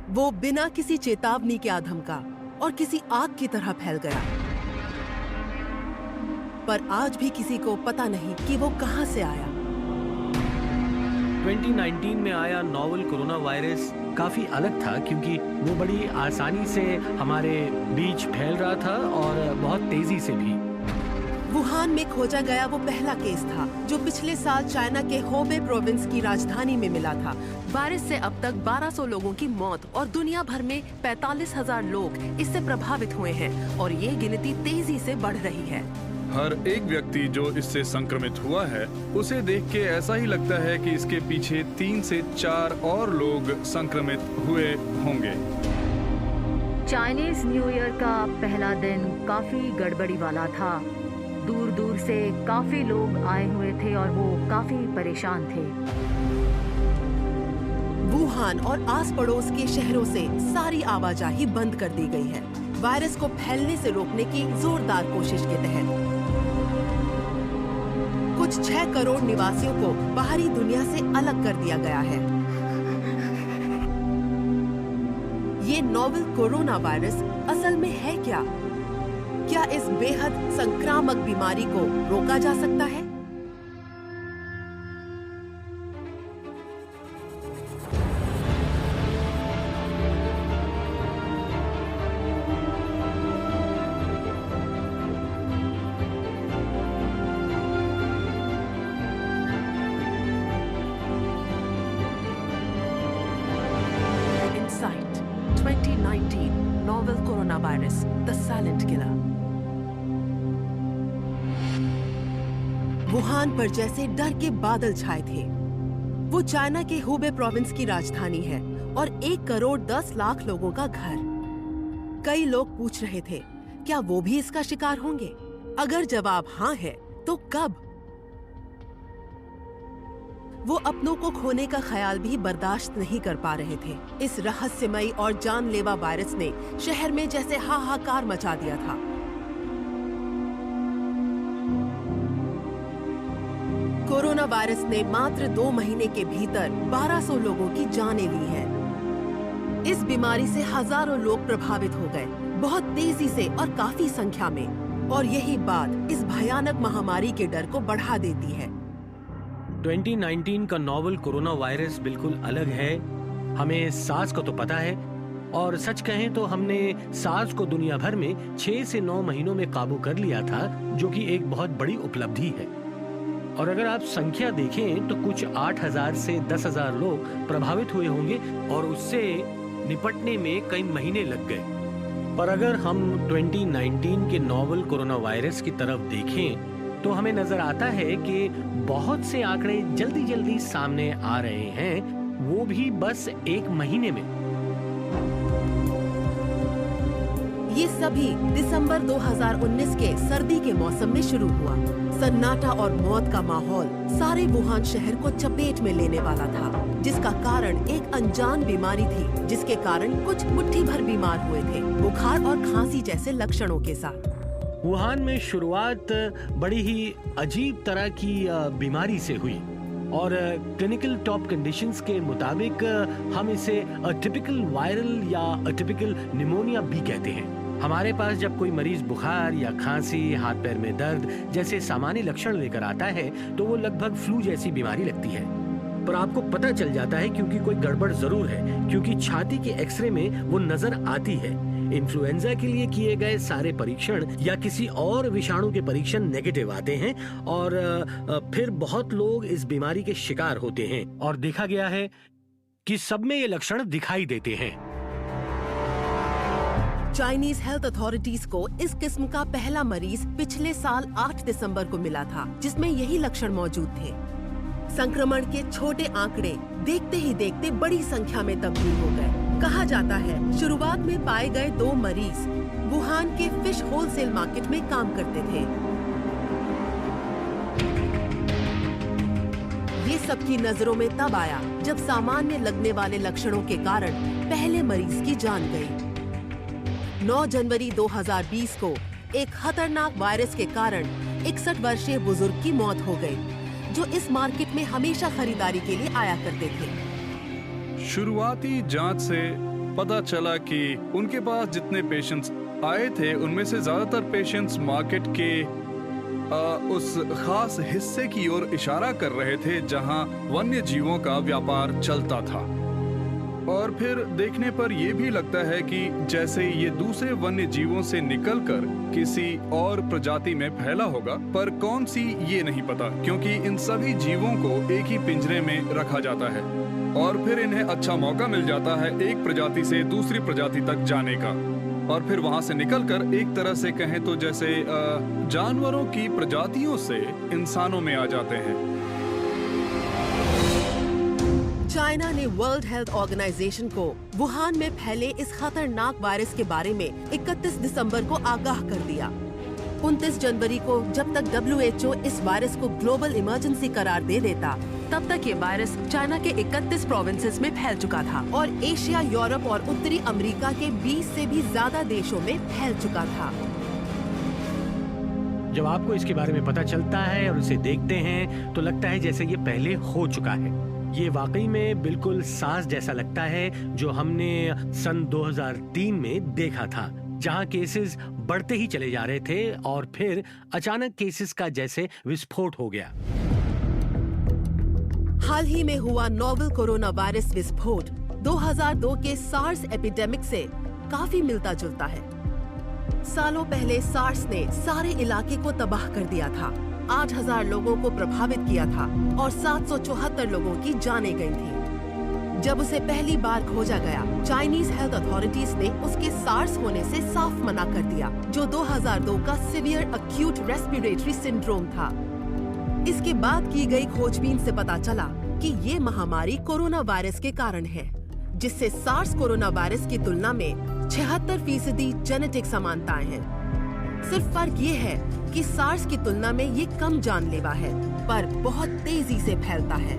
वो बिना किसी चेतावनी के आधमका और किसी आग की तरह फैल गया। पर आज भी किसी को पता नहीं कि वो कहां से आया। 2019 में आया नोवेल कोरोना वायरस काफी अलग था, क्योंकि वो बड़ी आसानी से हमारे बीच फैल रहा था और बहुत तेजी से भी। वुहान में खोजा गया वो पहला केस था जो पिछले साल चाइना के होबे प्रोविंस की राजधानी में मिला था। वायरस से अब तक 1200 लोगों की मौत और दुनिया भर में 45,000 लोग इससे प्रभावित हुए हैं और ये गिनती तेजी से बढ़ रही है। हर एक व्यक्ति जो इससे संक्रमित हुआ है, उसे देख के ऐसा ही लगता है कि इसके पीछे 3 से 4 और लोग संक्रमित हुए होंगे। चाइनीज न्यू ईयर का पहला दिन काफी गड़बड़ी वाला था। दूर दूर से काफी लोग आए हुए थे और वो काफी परेशान थे। वुहान और आस पड़ोस के शहरों से सारी आवाजाही बंद कर दी गई है, वायरस को फैलने से रोकने की जोरदार कोशिश के तहत। कुछ 6 करोड़ निवासियों को बाहरी दुनिया से अलग कर दिया गया है। ये नोवेल कोरोना वायरस असल में है क्या? क्या इस बेहद संक्रामक बीमारी को रोका जा सकता है? Insight 2019 novel corona virus, the silent killer. Wuhan पर जैसे डर के बादल छाए थे। वो चाइना के हुबे प्रोविंस की राजधानी है और 1 करोड़ 10 लाख लोगों का घर। कई लोग पूछ रहे थे, क्या वो भी इसका शिकार होंगे? अगर जवाब हाँ है, तो कब? वो अपनों को खोने का ख्याल भी बर्दाश्त नहीं कर पा रहे थे। इस रहस्यमयी और जानलेवा वायरस ने शहर में जैसे हाहाकार मचा दिया था। कोरोना वायरस ने मात्र 2 महीने के भीतर 1200 लोगों की जानें ली है। इस बीमारी से हजारों लोग प्रभावित हो गए, बहुत तेजी से और काफी संख्या में। और यही बात इस भयानक महामारी के डर को बढ़ा देती है। 2019 का नोवेल कोरोना वायरस बिल्कुल अलग है। हमें सार्स को तो पता है, और सच कहें तो हमने सार्स को दुनिया भर में 6 से 9 महीनों में काबू कर लिया था, जो कि एक बहुत बड़ी उपलब्धि है। और अगर आप संख्या देखें तो कुछ 8,000 से 10,000 लोग प्रभावित हुए होंगे और उससे निपटने में कई महीने लग गए। पर अगर हम 2019 के नोवेल कोरोना वायरस की तरफ देखें तो हमें नजर आता है कि बहुत से आंकड़े जल्दी जल्दी सामने आ रहे हैं, वो भी बस 1 महीने में। ये सभी दिसंबर 2019 के सर्दी के मौसम में शुरू हुआ। सन्नाटा और मौत का माहौल सारे वुहान शहर को चपेट में लेने वाला था, जिसका कारण एक अनजान बीमारी थी, जिसके कारण कुछ मुट्ठी भर बीमार हुए थे, बुखार और खांसी जैसे लक्षणों के साथ। वुहान में शुरुआत बड़ी ही अजीब तरह की बीमारी से हुई और क्लिनिकल टॉप कंडीशंस के मुताबिक हम इसे अटिपिकल वायरल या अटिपिकल निमोनिया भी कहते हैं। हमारे पास जब कोई मरीज बुखार या खांसी, हाथ पैर में दर्द जैसे सामान्य लक्षण लेकर आता है तो वो लगभग फ्लू जैसी बीमारी लगती है। पर आपको पता चल जाता है क्योंकि कोई गड़बड़ जरूर है, क्योंकि छाती के एक्सरे में वो नजर आती है। इन्फ्लुएंजा के लिए किए गए सारे परीक्षण या किसी और विषाणु के परीक्षण नेगेटिव आते हैं और फिर बहुत लोग इस बीमारी के शिकार होते हैं और देखा गया है कि सब में ये लक्षण दिखाई देते हैं। चाइनीज हेल्थ अथॉरिटीज को इस किस्म का पहला मरीज पिछले साल 8 दिसंबर को मिला था, जिसमें यही लक्षण मौजूद थे। संक्रमण के छोटे आंकड़े देखते ही देखते बड़ी संख्या में तब्दील हो गए। कहा जाता है शुरुआत में पाए गए 2 मरीज वुहान के फिश होलसेल मार्केट में काम करते थे। ये सबकी नजरों में तब आया जब सामान्य लगने वाले लक्षणों के कारण पहले मरीज की जान गई। 9 जनवरी 2020 को एक खतरनाक वायरस के कारण 61 वर्षीय बुजुर्ग की मौत हो गई, जो इस मार्केट में हमेशा खरीदारी के लिए आया करते थे। शुरुआती जांच से पता चला कि उनके पास जितने पेशेंट्स आए थे उनमें से ज्यादातर पेशेंट्स मार्केट के उस खास हिस्से की ओर इशारा कर रहे थे जहां वन्य जीवों का व्यापार चलता था। और फिर देखने पर यह भी लगता है कि जैसे ये दूसरे वन्य जीवों से निकलकर किसी और प्रजाति में फैला होगा, पर कौन सी ये नहीं पता, क्योंकि इन सभी जीवों को एक ही पिंजरे में रखा जाता है और फिर इन्हें अच्छा मौका मिल जाता है एक प्रजाति से दूसरी प्रजाति तक जाने का, और फिर वहां से निकलकर एक तरह से कहें तो जैसे जानवरों की प्रजातियों से इंसानों में आ जाते हैं। चाइना ने वर्ल्ड हेल्थ ऑर्गेनाइजेशन को वुहान में फैले इस खतरनाक वायरस के बारे में 31 दिसंबर को आगाह कर दिया। 29 जनवरी को जब तक WHO इस वायरस को ग्लोबल इमरजेंसी करार दे देता, तब तक ये वायरस चाइना के 31 प्रोविंसेस में फैल चुका था और एशिया, यूरोप और उत्तरी अमेरिका के 20 से भी ज्यादा देशों में फैल चुका था। जब आपको इसके बारे में पता चलता है और उसे देखते हैं तो लगता है जैसे ये पहले हो चुका है। ये वाकई में बिल्कुल सार्स जैसा लगता है जो हमने सन 2003 में देखा था, जहां केसेस बढ़ते ही चले जा रहे थे और फिर अचानक केसेस का जैसे विस्फोट हो गया। हाल ही में हुआ नोवेल कोरोना वायरस विस्फोट 2002 के सार्स एपिडेमिक से काफी मिलता जुलता है। सालों पहले सार्स ने सारे इलाके को तबाह कर दिया था, 8000 लोगों को प्रभावित किया था और 774 लोगों की जानें गई थी। जब उसे पहली बार खोजा गया, चाइनीज हेल्थ अथॉरिटीज ने उसके सार्स होने से साफ मना कर दिया, जो 2002 का सीवियर एक्यूट रेस्पिरेटरी सिंड्रोम था। इसके बाद की गई खोजबीन से पता चला कि ये महामारी कोरोना वायरस के कारण है, जिससे सार्स कोरोना वायरस की तुलना में 76% जेनेटिक समानताएं हैं। सिर्फ फर्क ये है कि सार्स की तुलना में ये कम जानलेवा है, पर बहुत तेजी से फैलता है।